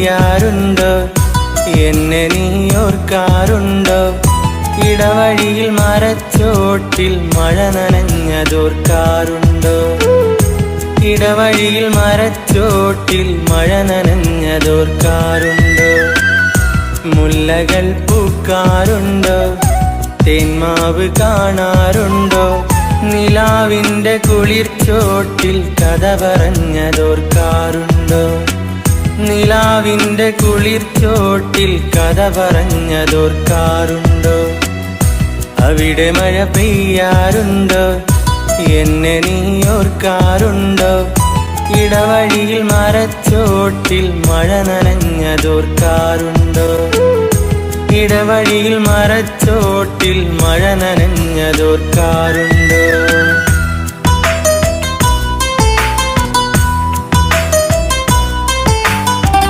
പെയ്യാറുണ്ടോ? എന്നെ നീ ഓർക്കാറുണ്ടോ? ഇടവഴിയിൽ മരച്ചോട്ടിൽ മഴ നനഞ്ഞതോർക്കാറുണ്ടോ? ഇടവഴിയിൽ മരച്ചോട്ടിൽ മഴ നനഞ്ഞതോർക്കാറുണ്ടോ? മുല്ലകൾ പൂക്കാറുണ്ടോ? തേന്മാവ് കാണാറുണ്ടോ? നിലാവിൻ്റെ കുളിർച്ചോട്ടിൽ കഥ പറഞ്ഞതോർക്കാറുണ്ടോ? നിലാവിൻ്റെ കുളിർച്ചോട്ടിൽ കഥ പറഞ്ഞതോർക്കാറുണ്ടോ? അവിടെ മഴ പെയ്യാറുണ്ടോ? എന്നെ നീ ഓർക്കാറുണ്ടോ? ഇടവഴിയിൽ മരച്ചോട്ടിൽ മഴ നനഞ്ഞതോർക്കാറുണ്ടോ? ഇടവഴിയിൽ മരച്ചോട്ടിൽ മഴ നനഞ്ഞതോർക്കാറുണ്ടോ?